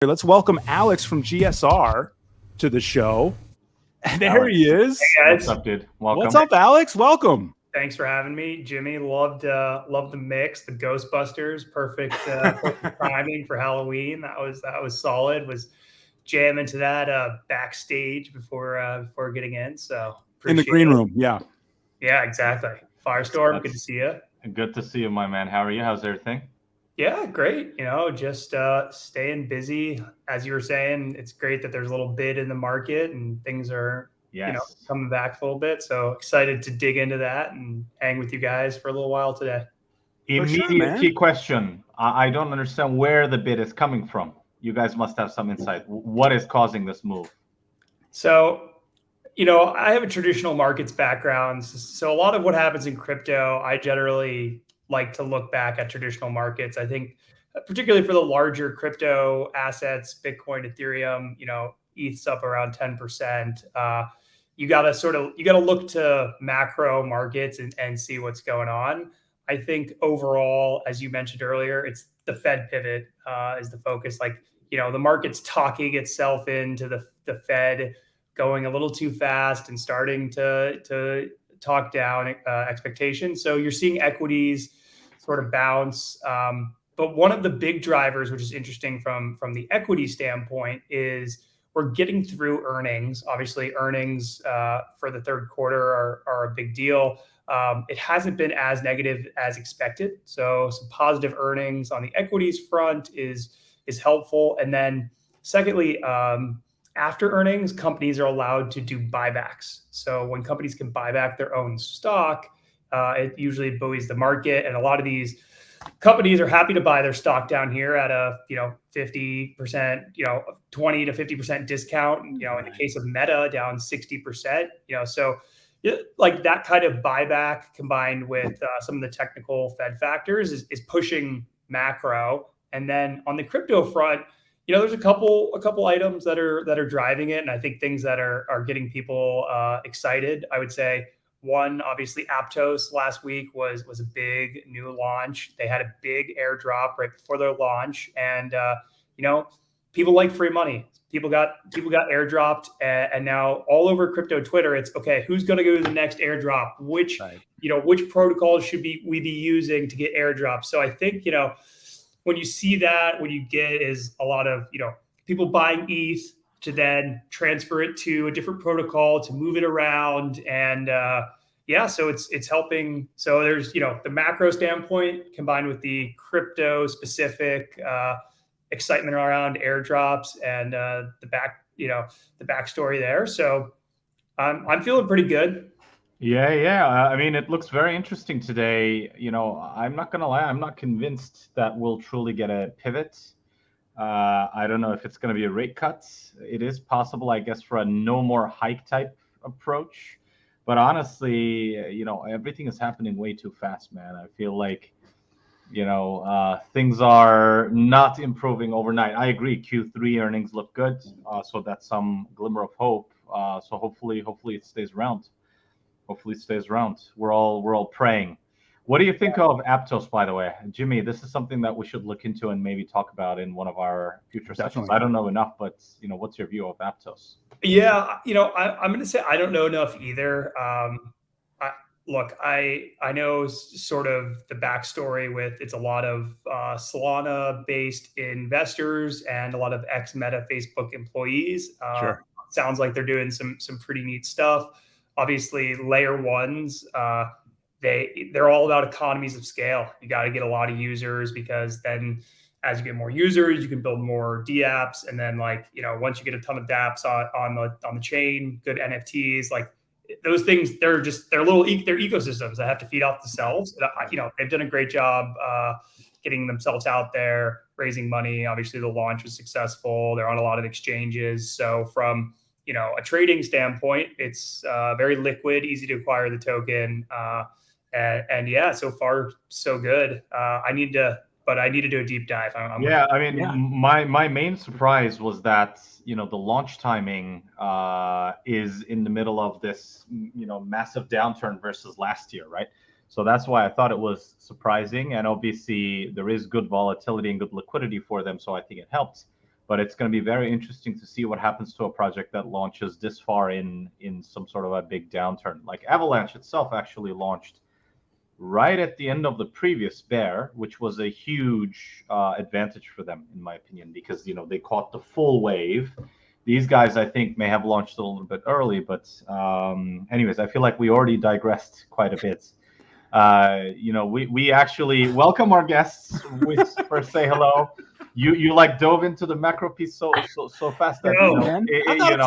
Let's welcome Alex from GSR to the show. There he is. Hey What's guys, up, dude? Welcome. What's up, Alex? Welcome. thanks for having me, Jimmy. Loved the mix, the Ghostbusters, perfect timing for Halloween. That was solid. Was jamming to that backstage before getting in. So In the appreciate green it. room, yeah. Yeah, exactly. Firestorm, good to see you. Good to see you, my man. How are you? How's everything? Yeah, great. Just staying busy. As you were saying, it's great that there's a little bid in the market and things are, Yes. coming back a little bit. So excited to dig into that and hang with you guys for a little while today. Immediate key question. I don't understand where the bid is coming from. You guys must have some insight. What is causing this move? So, I have a traditional markets background. So a lot of what happens in crypto, I generally like to look back at traditional markets. I think particularly for the larger crypto assets, Bitcoin, Ethereum, ETH's up around 10%. You got to look to macro markets and see what's going on. I think overall, as you mentioned earlier, it's the Fed pivot is the focus. Like, the market's talking itself into the Fed going a little too fast and starting to talk down expectations. So you're seeing equities sort of bounce. But one of the big drivers, which is interesting from the equity standpoint, is we're getting through earnings. Obviously, earnings for the third quarter are a big deal. It hasn't been as negative as expected. So some positive earnings on the equities front is helpful. And then secondly, after earnings, companies are allowed to do buybacks. So when companies can buy back their own stock, it usually buoys the market. And a lot of these companies are happy to buy their stock down here at a 50%, 20 to 50% discount. In the case of Meta, down 60%. So like that kind of buyback combined with some of the technical Fed factors is pushing macro. And then on the crypto front, there's a couple items that are driving it, and I think things that are getting people excited. I would say one, obviously, Aptos last week was a big new launch. They had a big airdrop right before their launch, and people like free money. People got airdropped, and now all over crypto Twitter, it's okay. Who's going to go to the next airdrop? Which protocols should we be using to get airdrops? So I think when you see that, what you get is a lot of people buying ETH to then transfer it to a different protocol to move it around, and so it's helping. So there's the macro standpoint combined with the crypto specific excitement around airdrops and the backstory there. So I'm feeling pretty good. Yeah. I mean, it looks very interesting today. I'm not gonna lie, I'm not convinced that we'll truly get a pivot. I don't know if it's going to be a rate cut. It is possible, I guess, for a no more hike type approach. But honestly, everything is happening way too fast, man. I feel like, things are not improving overnight. I agree. Q3 earnings look good, so that's some glimmer of hope. So hopefully it stays around. Hopefully it stays around. We're all praying. What do you think of Aptos, by the way? Jimmy, this is something that we should look into and maybe talk about in one of our future sessions. I don't know enough, but what's your view of Aptos? Yeah, I'm going to say I don't know enough either. I know sort of the backstory with it's a lot of Solana-based investors and a lot of ex-Meta Facebook employees. Sure. Sounds like they're doing some pretty neat stuff. Obviously, layer ones. They're all about economies of scale. You got to get a lot of users because then as you get more users, you can build more dApps. And then once you get a ton of dApps on the chain, good NFTs, like those things, they're ecosystems that have to feed off themselves. They've done a great job getting themselves out there, raising money. Obviously the launch was successful. They're on a lot of exchanges. So from a trading standpoint, it's very liquid, easy to acquire the token. And yeah, so far so good. I need to do a deep dive. My main surprise was that the launch timing is in the middle of this massive downturn versus last year, right? So that's why I thought it was surprising. And obviously there is good volatility and good liquidity for them, so I think it helps. But it's going to be very interesting to see what happens to a project that launches this far in some sort of a big downturn. Like Avalanche itself actually launched right at the end of the previous bear, which was a huge advantage for them, in my opinion, because they caught the full wave. These guys, I think, may have launched a little bit early, but anyways, I feel like we already digressed quite a bit. We actually welcome our guests. We first say hello. You like dove into the macro piece so fast that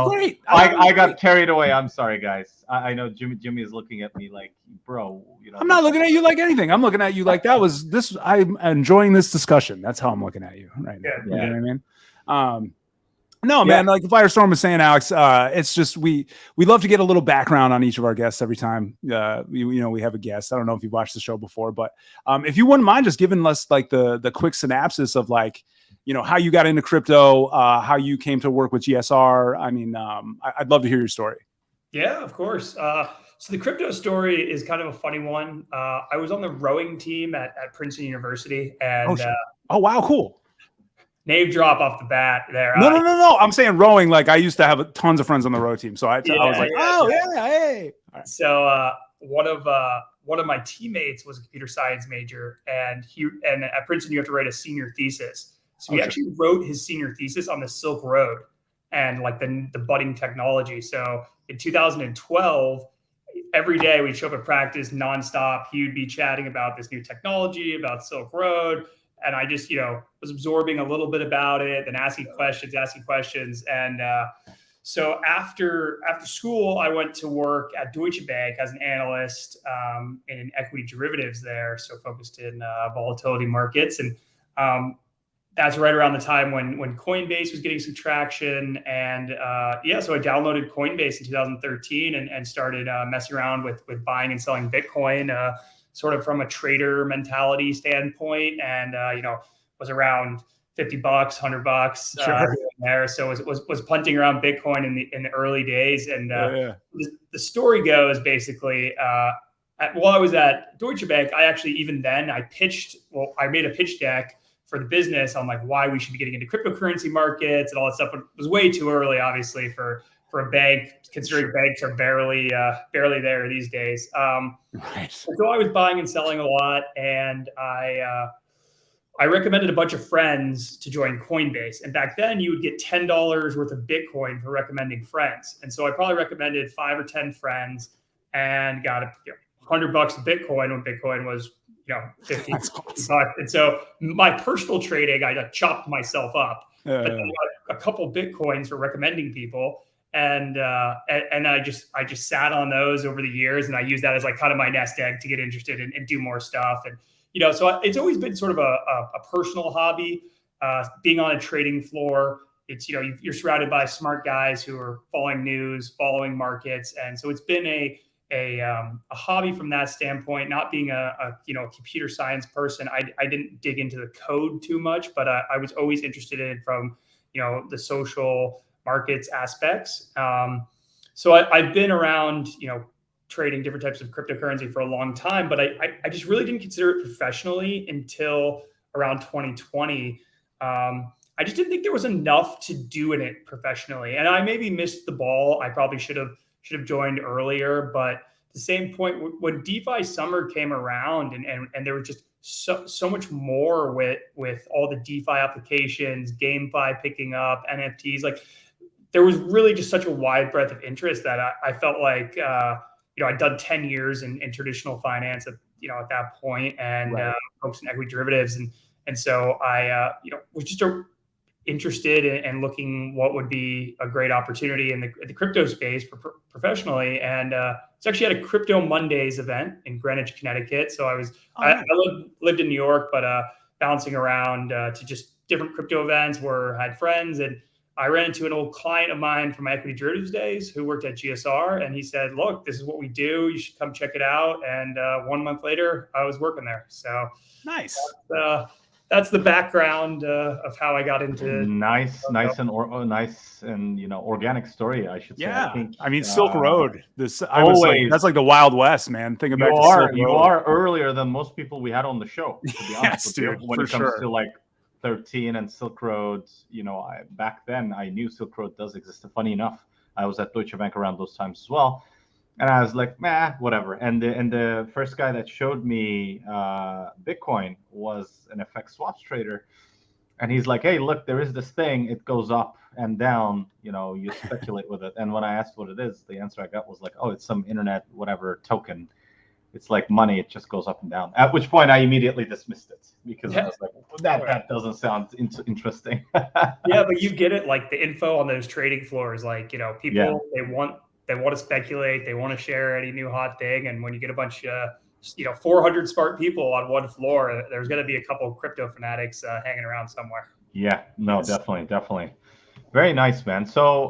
great. I got carried away. I'm sorry, guys. I know Jimmy is looking at me like, bro. I'm not looking at you like anything. I'm looking at you like that was this. I'm enjoying this discussion. That's how I'm looking at you right now. Yeah. You know what I mean? No, man, like Firestorm was saying, Alex, it's just we love to get a little background on each of our guests every time we have a guest. I don't know if you've watched the show before, but if you wouldn't mind just giving us like the quick synopsis of like, how you got into crypto, how you came to work with GSR. I mean, I'd love to hear your story. Yeah, of course. So the crypto story is kind of a funny one. I was on the rowing team at Princeton University, and oh wow, cool. Name drop off the bat there. No. I'm saying rowing. Like I used to have tons of friends on the row team, so I was like, hey. Right. So one of my teammates was a computer science major, and at Princeton you have to write a senior thesis. So he actually wrote his senior thesis on the Silk Road and like the budding technology. So in 2012, every day we'd show up at practice nonstop. He would be chatting about this new technology, about Silk Road. And I just, was absorbing a little bit about it and asking questions. And so after school, I went to work at Deutsche Bank as an analyst in equity derivatives there. So focused in volatility markets. And that's right around the time when Coinbase was getting some traction. And so I downloaded Coinbase in 2013 and started messing around with buying and selling Bitcoin. Sort of from a trader mentality standpoint, and was around $50, $100 there. So was punting around Bitcoin in the early days. And the story goes basically, while I was at Deutsche Bank, I actually I made a pitch deck for the business on like why we should be getting into cryptocurrency markets and all that stuff. But it was way too early, obviously, for a bank, considering banks are barely there these days. Right. So I was buying and selling a lot, and I recommended a bunch of friends to join Coinbase. And back then, you would get $10 worth of Bitcoin for recommending friends. And so I probably recommended 5 or 10 friends and got $100 of Bitcoin when Bitcoin was 50. That's awesome. And so my personal trading, I chopped myself up. But then I got a couple Bitcoins for recommending people. And I just sat on those over the years, and I used that as like kind of my nest egg to get interested and do more stuff. And so it's always been sort of a personal hobby. Being on a trading floor, it's you're surrounded by smart guys who are following news, following markets, and so it's been a hobby from that standpoint. Not being a computer science person, I didn't dig into the code too much, but I was always interested in it from the social markets aspects. So I've been around, trading different types of cryptocurrency for a long time, but I just really didn't consider it professionally until around 2020. I just didn't think there was enough to do in it professionally. And I maybe missed the ball. I probably should have joined earlier, but at the same point, when DeFi summer came around and there was just so much more with all the DeFi applications, GameFi picking up, NFTs, like there was really just such a wide breadth of interest that I felt like, I'd done 10 years in traditional finance at that point, and focused in equity derivatives. And so I, was just interested in looking what would be a great opportunity in the crypto space professionally. And it's actually at a Crypto Mondays event in Greenwich, Connecticut. So I lived in New York, but bouncing around to just different crypto events where I had friends. And I ran into an old client of mine from my equity derivatives days who worked at GSR. And he said, look, this is what we do. You should come check it out. And 1 month later, I was working there. So nice. That's the background of how I got into nice and organic story, I should say. Yeah, I mean Silk Road. That's like the Wild West, man. Think about you are earlier than most people we had on the show. To be honest with you, when it comes to like 2013 and Silk Road, back then I knew Silk Road does exist. Funny enough, I was at Deutsche Bank around those times as well. And I was like, meh, whatever. And the first guy that showed me Bitcoin was an FX swaps trader. And he's like, hey, look, there is this thing. It goes up and down. You speculate with it. And when I asked what it is, the answer I got was like, oh, it's some internet whatever token. It's like money. It just goes up and down. At which point I immediately dismissed it because I was like, that doesn't sound interesting. Yeah, but you get it. Like the info on those trading floors, like, people, they want to speculate. They want to share any new hot thing. And when you get a bunch of, 400 smart people on one floor, there's going to be a couple of crypto fanatics hanging around somewhere. Yeah, no, definitely. Very nice, man. So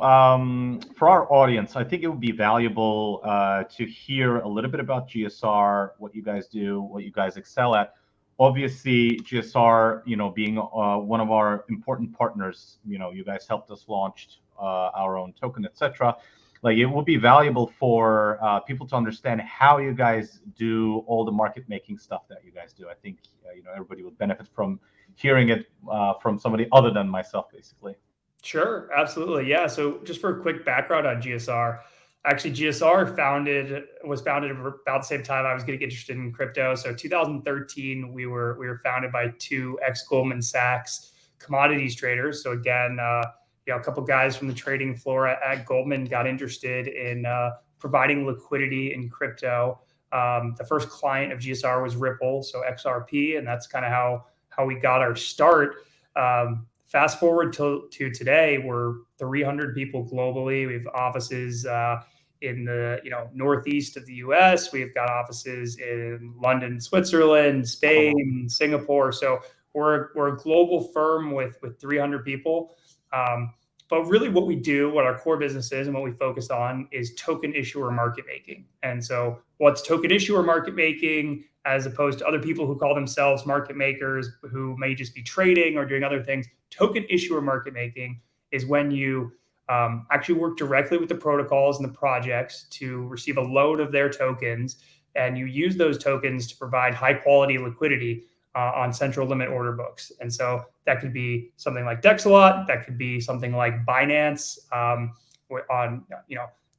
for our audience, I think it would be valuable to hear a little bit about GSR, what you guys do, what you guys excel at. Obviously, GSR, being one of our important partners, you guys helped us launch our own token, etc. Like, it would be valuable for people to understand how you guys do all the market making stuff that you guys do. I think everybody would benefit from hearing it from somebody other than myself, basically. Sure, absolutely. Yeah. So just for a quick background on GSR, actually GSR was founded about the same time I was getting interested in crypto. So 2013, we were founded by two ex-Goldman Sachs commodities traders. So again, a couple guys from the trading floor at Goldman got interested in providing liquidity in crypto. The first client of GSR was Ripple, so XRP, and that's kind of how we got our start. Fast forward to today, we're 300 people globally. We have offices in the northeast of the U.S. We've got offices in London, Switzerland, Spain, Singapore. So we're a global firm with 300 people. But really what we do, what our core business is and what we focus on is token issuer market making. And so what's token issuer market making as opposed to other people who call themselves market makers who may just be trading or doing other things? Token issuer market making is when you actually work directly with the protocols and the projects to receive a load of their tokens, and you use those tokens to provide high quality liquidity on central limit order books. And so that could be something like Dexalot, that could be something like Binance on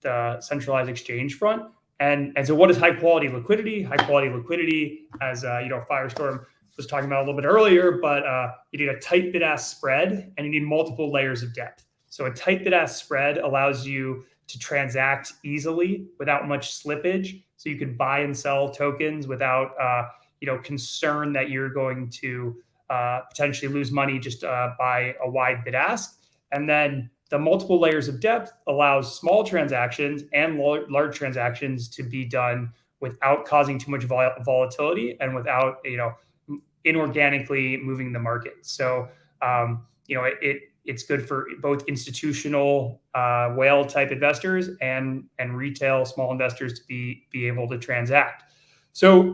the centralized exchange front. And so what is high quality liquidity? High quality liquidity, as Firestorm was talking about a little bit earlier, but you need a tight bid-ask spread and you need multiple layers of depth. So a tight bid-ask spread allows you to transact easily without much slippage. So you can buy and sell tokens without concern that you're going to potentially lose money just by a wide bid ask. And then the multiple layers of depth allows small transactions and large transactions to be done without causing too much volatility and without inorganically moving the market. So it's good for both institutional whale type investors and retail small investors to be able to transact. So,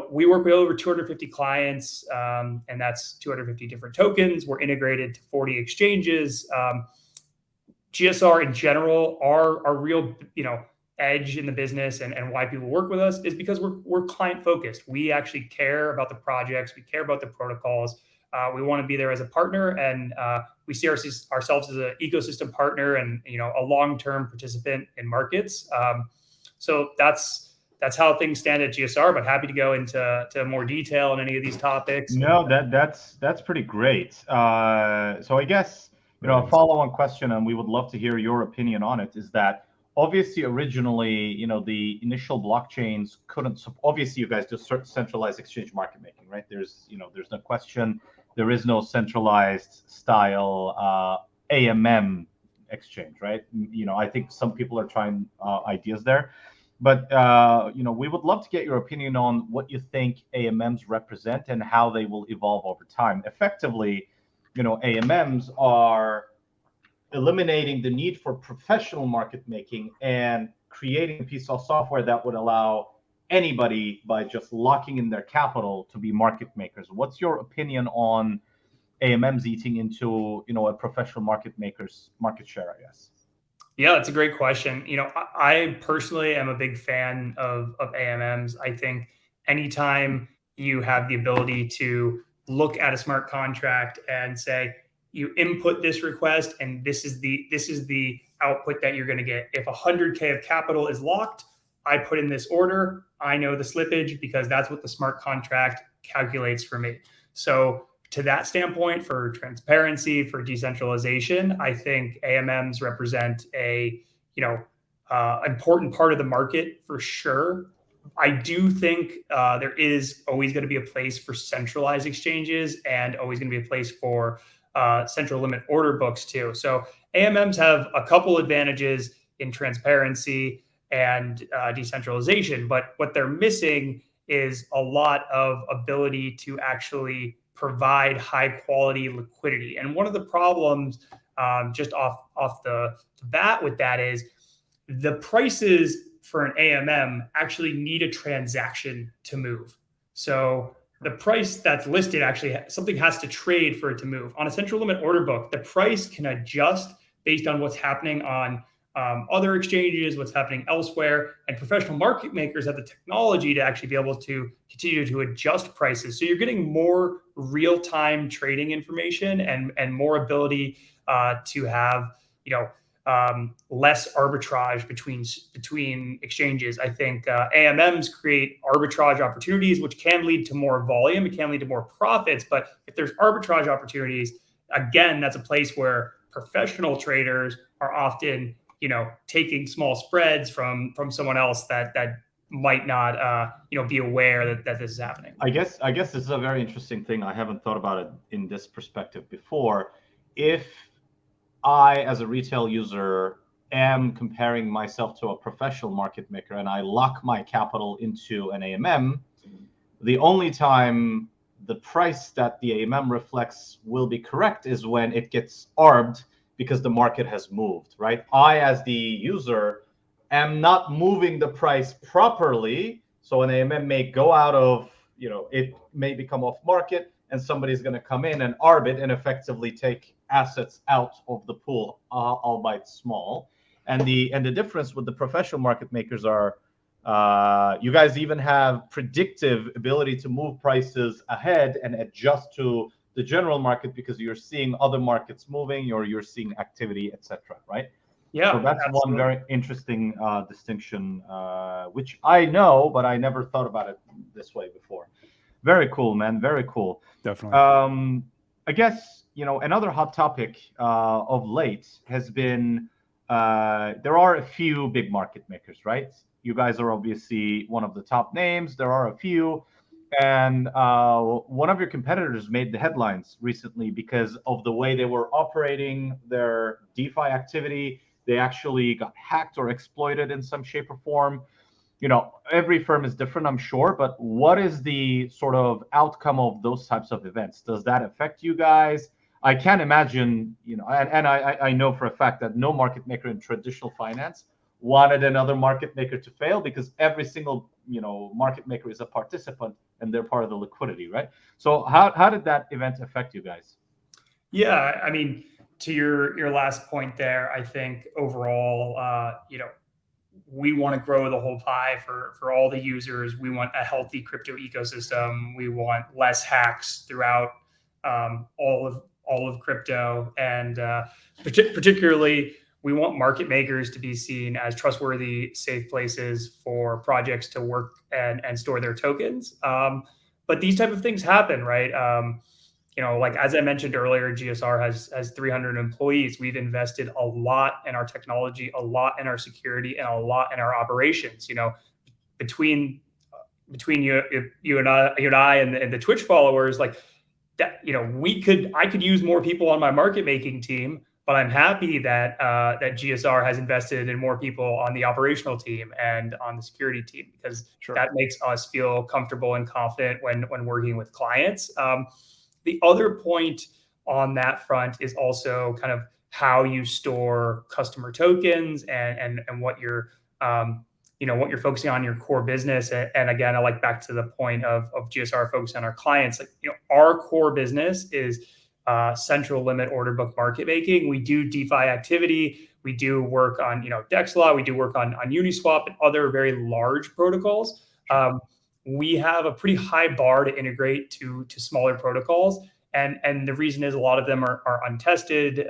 we work with over 250 clients, and that's 250 different tokens. We're integrated to 40 exchanges. GSR in general, our real, edge in the business and why people work with us is because we're client focused. We actually care about the projects. We care about the protocols. We want to be there as a partner, and we see ourselves as an ecosystem partner and, a long-term participant in markets. So that's how things stand at GSR, but happy to go into more detail on any of these topics. No, that's pretty great. So I guess, a follow-on question, and we would love to hear your opinion on it, is that obviously originally, the initial blockchains couldn't, obviously you guys do centralized exchange market making, right? There's no question. There is no centralized style AMM exchange, right? I think some people are trying ideas there. But we would love to get your opinion on what you think AMMs represent and how they will evolve over time. Effectively, AMMs are eliminating the need for professional market making and creating a piece of software that would allow anybody, by just locking in their capital, to be market makers. What's your opinion on AMMs eating into a professional market maker's market share, I guess? Yeah, that's a great question. I personally am a big fan of AMMs. I think anytime you have the ability to look at a smart contract and say, you input this request and this is the output that you're going to get. If 100K of capital is locked, I put in this order. I know the slippage because that's what the smart contract calculates for me. So to that standpoint, for transparency, for decentralization, I think AMMs represent a important part of the market for sure. I do think there is always going to be a place for centralized exchanges and always going to be a place for central limit order books too. So AMMs have a couple advantages in transparency and decentralization, but what they're missing is a lot of ability to actually provide high quality liquidity. And one of the problems just off the bat with that is the prices for an AMM actually need a transaction to move. So the price that's listed, actually something has to trade for it to move. On a central limit order book, the price can adjust based on what's happening on other exchanges, what's happening elsewhere, and professional market makers have the technology to actually be able to continue to adjust prices. So you're getting more real-time trading information and more ability to have, less arbitrage between exchanges. I think AMMs create arbitrage opportunities, which can lead to more volume. It can lead to more profits. But if there's arbitrage opportunities, again, that's a place where professional traders are often, taking small spreads from someone else that might not, be aware that this is happening. I guess this is a very interesting thing. I haven't thought about it in this perspective before. If I, as a retail user, am comparing myself to a professional market maker and I lock my capital into an AMM, the only time the price that the AMM reflects will be correct is when it gets arbed because the market has moved, right? I, as the user, am not moving the price properly. So an AMM may go out of, it may become off market and somebody's going to come in and arb it and effectively take assets out of the pool, albeit small. And the difference with the professional market makers are, you guys even have predictive ability to move prices ahead and adjust to the general market because you're seeing other markets moving or you're seeing activity, etc. Right? Yeah. So that's absolutely. one very interesting distinction, which I know, but I never thought about it this way before. Very cool, man. Very cool. Definitely. I guess, another hot topic of late has been there are a few big market makers, right? You guys are obviously one of the top names. There are a few. And one of your competitors made the headlines recently because of the way they were operating their DeFi activity. They actually got hacked or exploited in some shape or form. Every firm is different, I'm sure, but what is the sort of outcome of those types of events? Does that affect you guys? I can't imagine, and I know for a fact that no market maker in traditional finance wanted another market maker to fail because every single, market maker is a participant and they're part of the liquidity, right? So how did that event affect you guys? Yeah, I mean, to your last point there, I think overall, we want to grow the whole pie for all the users. We want a healthy crypto ecosystem. We want less hacks throughout all of crypto, and particularly we want market makers to be seen as trustworthy, safe places for projects to work and store their tokens. But these type of things happen, right? Like as I mentioned earlier, GSR has 300 employees. We've invested a lot in our technology, a lot in our security, and a lot in our operations. Between you and I and the Twitch followers, like that, I could use more people on my market making team, but I'm happy that that GSR has invested in more people on the operational team and on the security team because that makes us feel comfortable and confident when working with clients. The other point on that front is also kind of how you store customer tokens and what you're what you're focusing on in your core business. And again, I like back to the point of GSR focusing on our clients. Like, our core business is central limit order book market making. We do DeFi activity. We do work on Dexalot. We do work on Uniswap and other very large protocols. we have a pretty high bar to integrate to smaller protocols. And the reason is a lot of them are untested,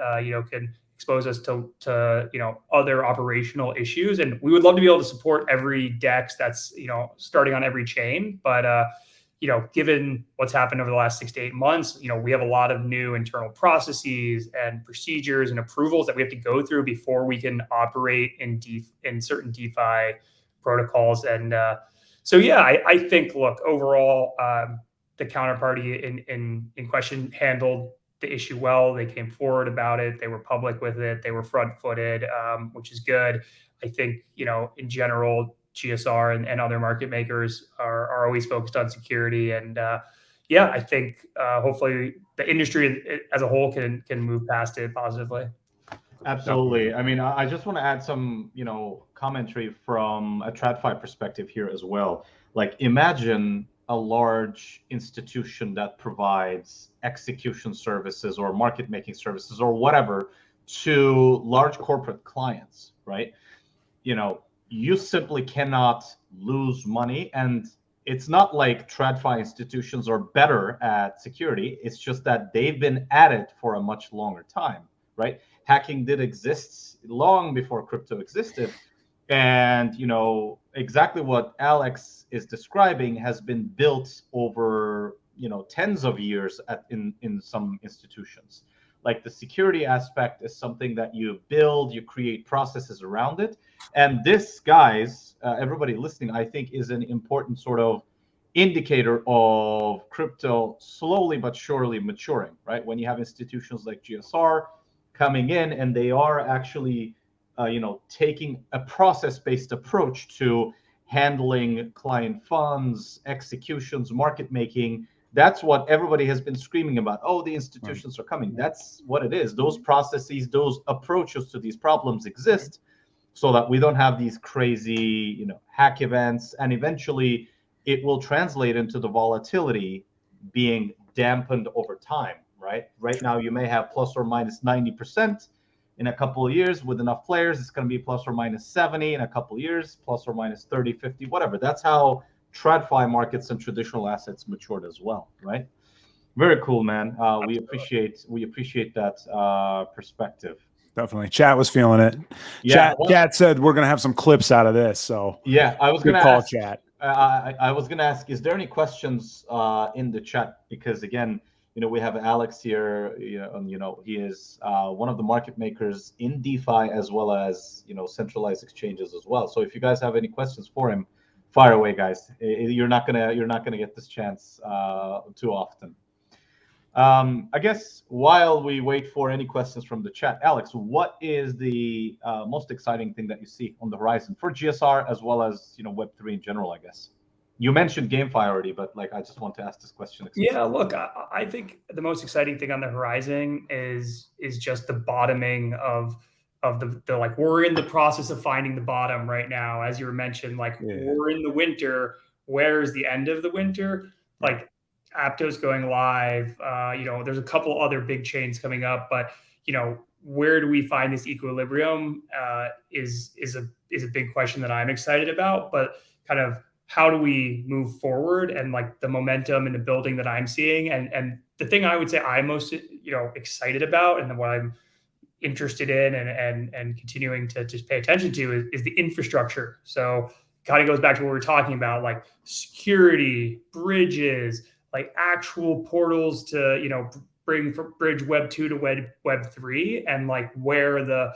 can expose us to other operational issues. And we would love to be able to support every DEX that's, starting on every chain. But, given what's happened over the last 6 to 8 months, we have a lot of new internal processes and procedures and approvals that we have to go through before we can operate in certain DeFi protocols. And I think, look, overall, the counterparty in question handled the issue well. They came forward about it. They were public with it. They were front-footed, which is good. I think, in general, GSR and other market makers are always focused on security. And I think hopefully the industry as a whole can move past it positively. Absolutely. I mean, I just want to add some, commentary from a TradFi perspective here as well. Like, imagine a large institution that provides execution services or market making services or whatever to large corporate clients, right? You simply cannot lose money. And it's not like TradFi institutions are better at security. It's just that they've been at it for a much longer time, right? Hacking did exist long before crypto existed. And, exactly what Alex is describing has been built over, tens of years in some institutions. Like, the security aspect is something that you build, you create processes around it. And this, guys, everybody listening, I think is an important sort of indicator of crypto slowly but surely maturing, right? When you have institutions like GSR coming in and they are actually, taking a process-based approach to handling client funds, executions, market making. That's what everybody has been screaming about. Oh, the institutions are coming. That's what it is. Those processes, those approaches to these problems exist so that we don't have these crazy, hack events. And eventually it will translate into the volatility being dampened over time, right? Right now, you may have plus or minus 90%. In a couple of years, with enough players, it's going to be plus or minus 70. In a couple of years, plus or minus 30, 50, whatever. That's how TradFi markets and traditional assets matured as well, right? Very cool, man. We appreciate that perspective. Definitely. Chat was feeling it. Yeah, Chat said we're going to have some clips out of this. So yeah, I was going to ask. Chat. I was going to ask, is there any questions in the chat? Because again, we have Alex here. He is one of the market makers in DeFi as well as centralized exchanges as well. So if you guys have any questions for him, fire away, guys. You're not gonna get this chance too often. I guess while we wait for any questions from the chat, Alex, what is the most exciting thing that you see on the horizon for GSR as well as Web3 in general? I guess you mentioned GameFi already, but I just want to ask this question. Yeah, look, I think the most exciting thing on the horizon is just the bottoming of the like, we're in the process of finding the bottom right now. As you were mentioned, we're in the winter. Where's the end of the winter? Like, Apto's going live. There's a couple other big chains coming up, but where do we find this equilibrium is a big question that I'm excited about. But kind of, how do we move forward, and like the momentum and the building that I'm seeing, and the thing I would say I'm most excited about, and what I'm interested in and continuing to just pay attention to is the infrastructure. So kind of goes back to what we were talking about, like security, bridges, like actual portals to bridge Web 2 to Web 3, and like where the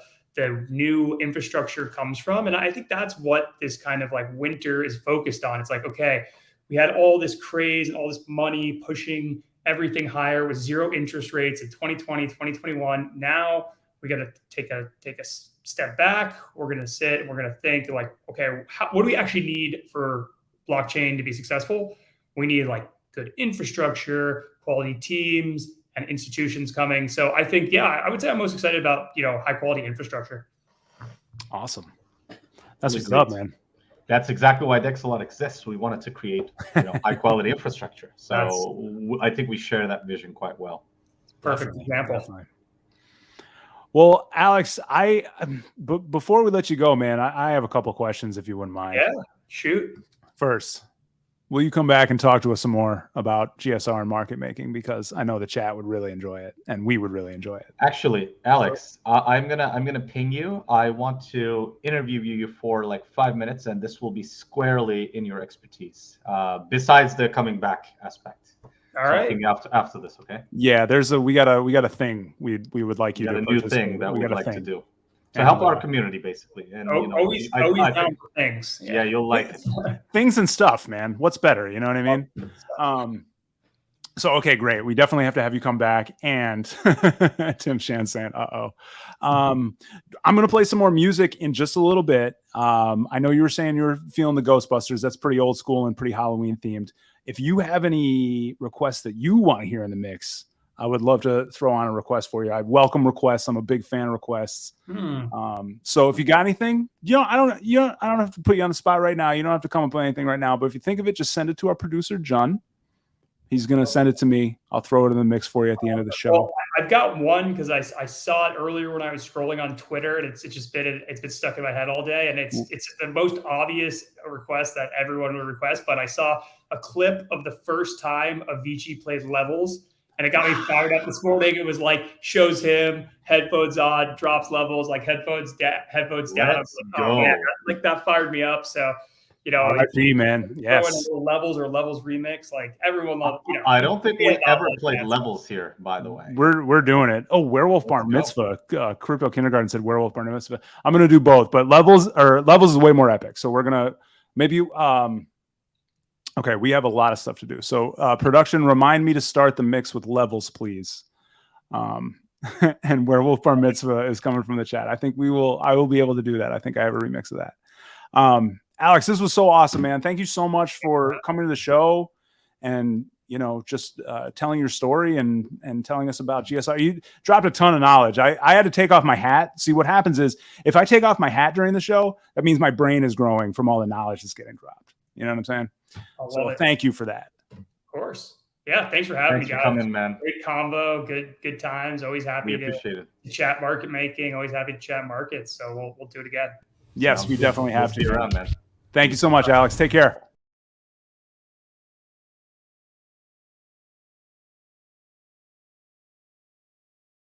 new infrastructure comes from. And I think that's what this kind of like winter is focused on. It's like, okay, we had all this craze and all this money pushing everything higher with zero interest rates in 2020, 2021. Now we got to take a step back. We're going to sit and we're going to think like, okay, what do we actually need for blockchain to be successful? We need like good infrastructure, quality teams, and institutions coming. So I think, I would say I'm most excited about, high quality infrastructure. Awesome. That's what's up, man. That's exactly why Dexalot exists. We wanted to create, high quality infrastructure. So I think we share that vision quite well. Perfect example. Definitely. Well, Alex, before we let you go, man, I have a couple questions if you wouldn't mind. Yeah, shoot. First, will you come back and talk to us some more about GSR and market making? Because I know the chat would really enjoy it, and we would really enjoy it. Actually, Alex, I'm gonna ping you. I want to interview you for like 5 minutes, and this will be squarely in your expertise. Besides the coming back aspect. All right. After this, okay? Yeah, we got a thing we would like you to a new thing that we'd like to do to help our community, basically. And always down for things. Yeah, you'll like it. Things and stuff, man. What's better? You know what I mean? So okay, great. We definitely have to have you come back. And Tim Shan saying, I'm gonna play some more music in just a little bit. I know you were saying you were feeling the Ghostbusters. That's pretty old school and pretty Halloween themed. If you have any requests that you want to hear in the mix, I would love to throw on a request for you. I welcome requests. I'm a big fan of requests. So if you got anything, I don't have to put you on the spot right now. You don't have to come up with anything right now. But if you think of it, just send it to our producer, John. He's going to send it to me. I'll throw it in the mix for you at the end of the show. Well, I've got one because I saw it earlier when I was scrolling on Twitter, and it's been stuck in my head all day. And it's the most obvious request that everyone would request. But I saw a clip of the first time Avicii played Levels, and it got me fired up this morning. It was like, shows him, headphones on, drops Levels, like headphones down. Let's go. Oh, man, like that fired me up. So, RIP, man. Yes. Levels remix, like everyone loves. I don't think we ever played Levels here, by the way. We're doing it. Oh, Werewolf Bar Mitzvah. Crypto Kindergarten said Werewolf Bar Mitzvah. I'm gonna do both, but Levels is way more epic. So we're gonna maybe okay, we have a lot of stuff to do. So production, remind me to start the mix with Levels, please. And Werewolf Bar Mitzvah is coming from the chat. I think I will be able to do that. I think I have a remix of that. Alex, this was so awesome, man. Thank you so much for coming to the show and, just telling your story and telling us about GSR. You dropped a ton of knowledge. I had to take off my hat. See, what happens is if I take off my hat during the show, that means my brain is growing from all the knowledge that's getting dropped. You know what I'm saying? So thank you for that. Of course. Yeah. Thanks for having me, guys. Thanks for coming, man. Great combo. Good times. Always happy to chat market making. Always happy to chat markets. So we'll do it again. Yes, we definitely have to. Be around, man. Thank you so much, Alex. Take care.